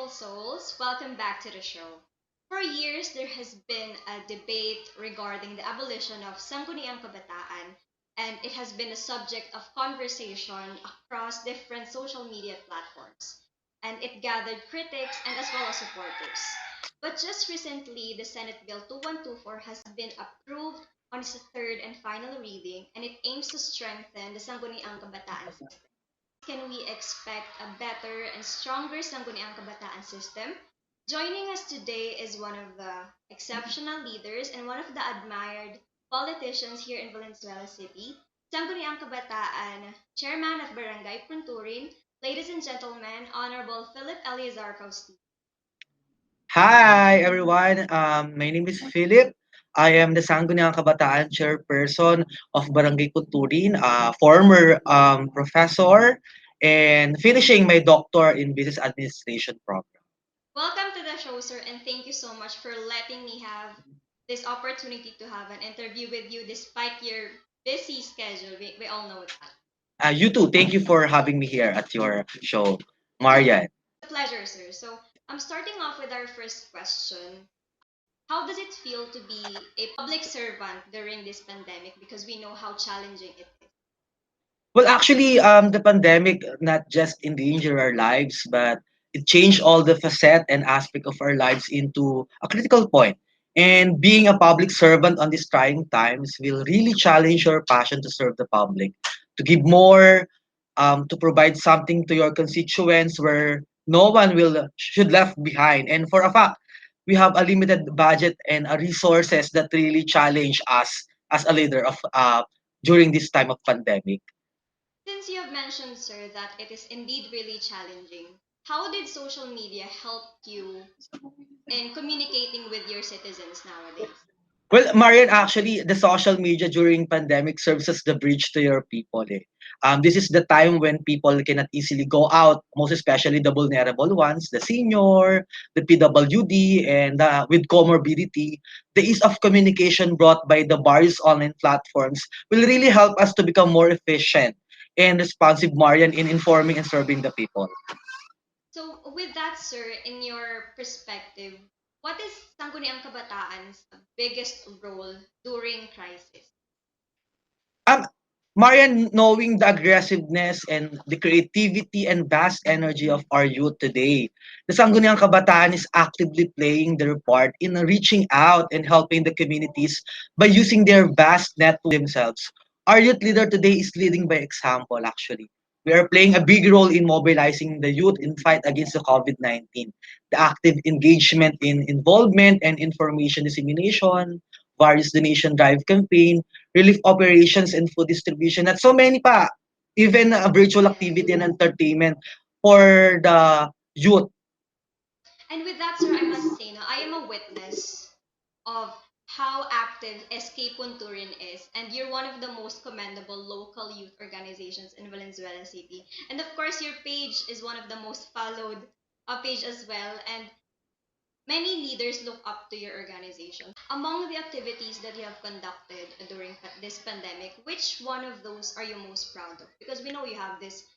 beautiful souls, welcome back to the show. For years, there has been a debate regarding the abolition of Sangguniang Kabataan, and it has been a subject of conversation across different social media platforms. And it gathered critics and as well as supporters. But just recently, the Senate Bill 2124 has been approved on its third and final reading, and it aims to strengthen the Sangguniang Kabataan system. Can we expect a better and stronger Sangguniang Kabataan system? Joining us today is one of the exceptional leaders and one of the admired politicians here in Valenzuela City, Sangguniang Kabataan, Chairman of Barangay Punturin, ladies and gentlemen, Honorable Philip Eleazar D. Hi everyone, my name is Philip. I am the Sangguniang Kabataan chairperson of Barangay Punturin, a former professor, and finishing my doctor in business administration program. Welcome to the show, sir, and thank you so much for letting me have this opportunity to have an interview with you despite your busy schedule. We all know that. You too, thank you for having me here at your show, Marian. A pleasure, sir. So I'm starting off with our first question. How does it feel to be a public servant during this pandemic? Because we know how challenging it is. Well, actually, the pandemic not just endangered our lives, but it changed all the facet and aspect of our lives into a critical point. And being a public servant on these trying times will really challenge your passion to serve the public, to give more, to provide something to your constituents where no one will should left behind. And for a fact, we have a limited budget and resources that really challenge us as a leader of during this time of pandemic. Since you have mentioned, sir, that it is indeed really challenging, how did social media help you in communicating with your citizens nowadays? Well, Marian, actually, the social media during pandemic serves as the bridge to your people. This is the time when people cannot easily go out, most especially the vulnerable ones, the senior, the PWD, and with comorbidity. The ease of communication brought by the various online platforms will really help us to become more efficient and responsive, Marian, in informing and serving the people. So, with that, sir, in your perspective, what is Sangguniang Kabataan's biggest role during crisis? Um, Marian, knowing the aggressiveness and the creativity and vast energy of our youth today, the Sangguniang Kabataan is actively playing their part in reaching out and helping the communities by using their vast network themselves. Our youth leader today is leading by example, actually. We are playing a big role in mobilizing the youth in fight against the COVID-19. The active engagement in involvement and information dissemination, various donation drive campaign, relief operations and food distribution at so many pa, even virtual Yes. activity and entertainment for the youth. And with that, sir, I must say now, I am a witness of how active SK Punturin is, and you're one of the most commendable local youth organizations in Valenzuela City. And of course, your page is one of the most followed page as well, and many leaders look up to your organization. Among the activities that you have conducted during this pandemic, which one of those are you most proud of? Because we know you have this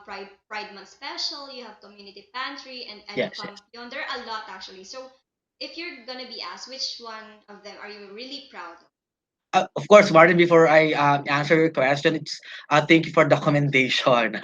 Pride Month special, you have community pantry and Yes, yes. educampion. There are a lot actually. So if you're gonna be asked, which one of them are you really proud of? Of course, Martin, before I answer your question, it's thank you for the commendation.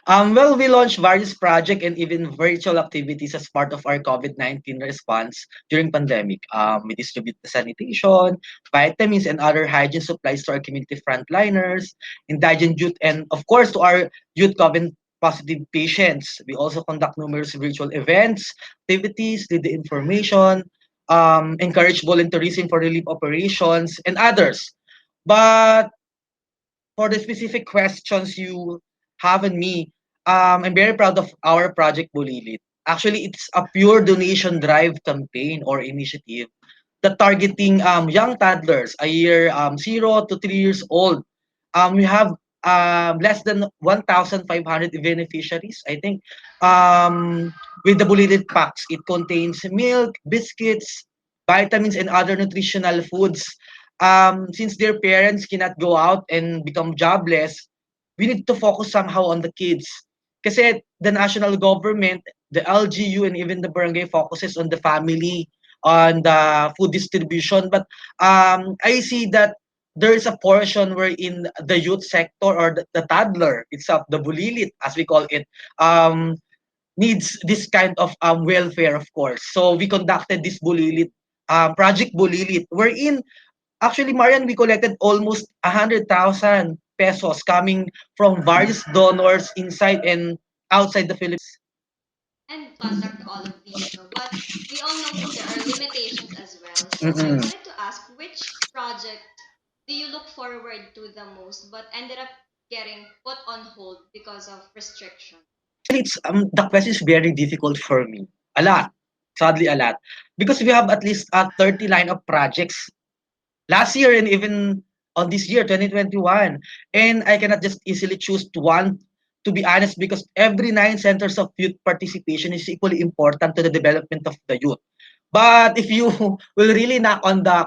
Well, we launched various projects and even virtual activities as part of our COVID-19 response during pandemic. We distribute the sanitation, vitamins, and other hygiene supplies to our community frontliners, indigent youth, and of course to our youth COVID positive patients. We also conduct numerous virtual events, activities, lead the information, encourage volunteerism for relief operations, and others. But for the specific questions you have in me, I'm very proud of our project Bulilit. Actually, it's a pure donation drive campaign or initiative that targeting young toddlers, a year 0 to 3 years old. We have less than 1,500 beneficiaries, I think. With the Bulilit packs, it contains milk, biscuits, vitamins, and other nutritional foods. Since their parents cannot go out and become jobless, we need to focus somehow on the kids. Kasi the national government the LGU, and even the barangay focuses on the family, on the food distribution. But I see that there is a portion wherein the youth sector or the toddler itself, the bulilit as we call it, um, needs this kind of welfare, of course. So we conducted this bulilit, project bulilit, wherein actually, Marian, we collected almost 100,000 pesos coming from various donors inside and outside the Philippines. And conduct all of these, no? But we all notice there are limitations as well. So I Mm-mm. wanted to ask, which project do you look forward to the most but ended up getting put on hold because of restriction? Actually, it's the question is very difficult for me. A lot, sadly, a lot, because we have at least 30 line of projects last year and even on this year, 2021, and I cannot just easily choose one. To be honest, because every 9 centers of youth participation is equally important to the development of the youth. But if you will really knock on the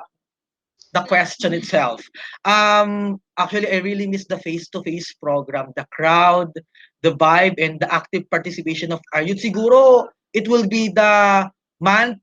question itself. Actually, I really miss the face-to-face program, the crowd, the vibe, and the active participation of our youth. Siguro, it will be the month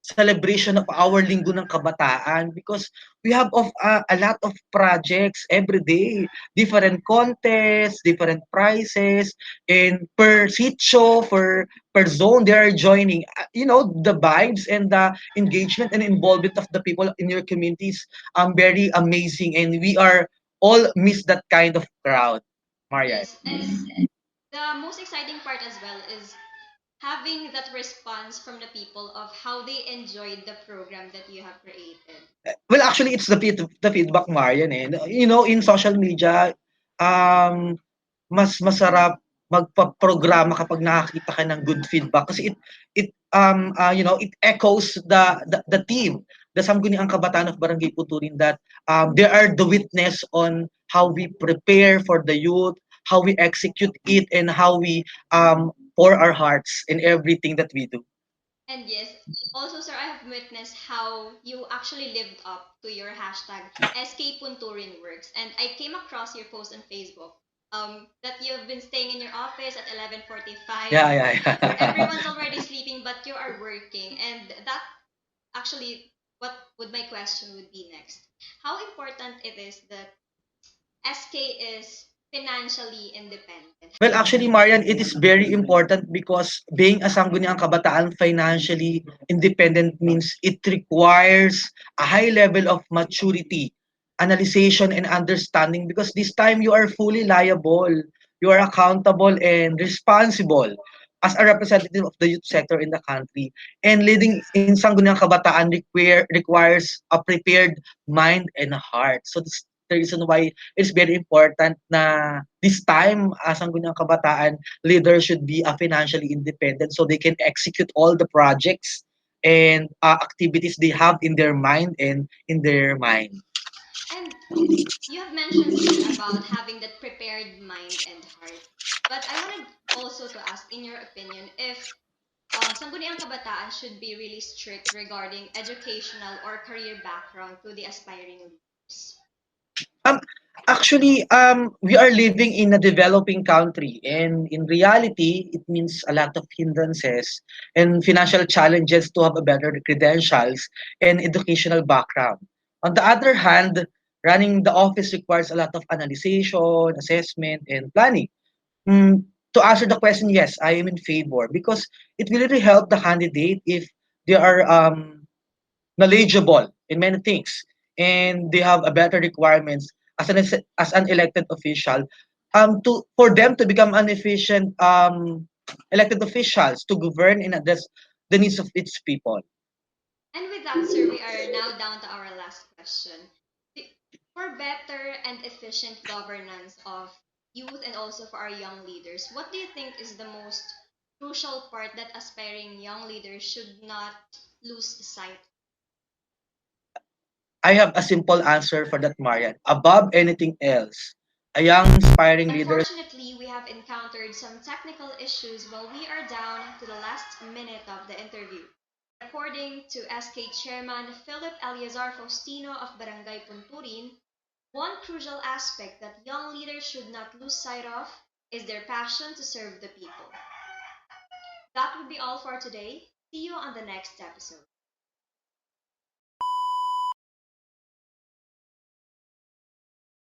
celebration of our Linggo ng Kabataan because we have a lot of projects every day, different contests, different prizes, and per sitio, per zone, they are joining. The vibes and the engagement and involvement of the people in your communities very amazing, and we are all miss that kind of crowd, Marian. Yes, and the most exciting part as well is having that response from the people of how they enjoyed the program that you have created. Well, actually, it's the feedback, Marian, eh. In social media, um, mas masarap magpa-programa kapag nakakita ka ng good feedback kasi it echoes the team, the Sangguniang Kabataan of Barangay Punturin, that they are the witness on how we prepare for the youth, how we execute it, and how we pour our hearts in everything that we do. And yes, also, sir, I have witnessed how you actually lived up to your hashtag SK Punturin Works. And I came across your post on Facebook that you've been staying in your office at 11:45, Yeah, yeah, where yeah. everyone's already sleeping, but you are working. And that actually, what would my question would be next? How important it is that SK is financially independent? Well, actually, Marian, it is very important because being a Sangguniang Kabataan financially independent means it requires a high level of maturity, analyzation, and understanding because this time you are fully liable, you are accountable and responsible as a representative of the youth sector in the country. And leading in Sangguniang Kabataan requires a prepared mind and heart. So this is the reason why it's very important na this time as ang Sangguniang Kabataan, leaders should be financially independent so they can execute all the projects and activities they have in their mind and in their mind. And you have mentioned, sir, about having that prepared mind and heart. But I wanted also to ask, in your opinion, if Sangguniang Kabataan should be really strict regarding educational or career background to the aspiring leaders. Um, actually, we are living in a developing country, and in reality, it means a lot of hindrances and financial challenges to have a better credentials and educational background. On the other hand, running the office requires a lot of analysis, assessment, and planning. Mm, to answer the question, yes, I am in favor because it will really help the candidate if they are knowledgeable in many things and they have a better requirements as an elected official to for them to become an efficient elected officials to govern and address the needs of its people. And with that, sir, we are now down to our last question. For better and efficient governance of youth and also for our young leaders, what do you think is the most crucial part that aspiring young leaders should not lose sight? I have a simple answer for that, Marian. Above anything else, a young aspiring leader. Unfortunately, we have encountered some technical issues while we are down to the last minute of the interview. According to SK Chairman Philip Eleazar Faustino of Barangay Punturin, one crucial aspect that young leaders should not lose sight of is their passion to serve the people. would be all for today. See you on the next episode.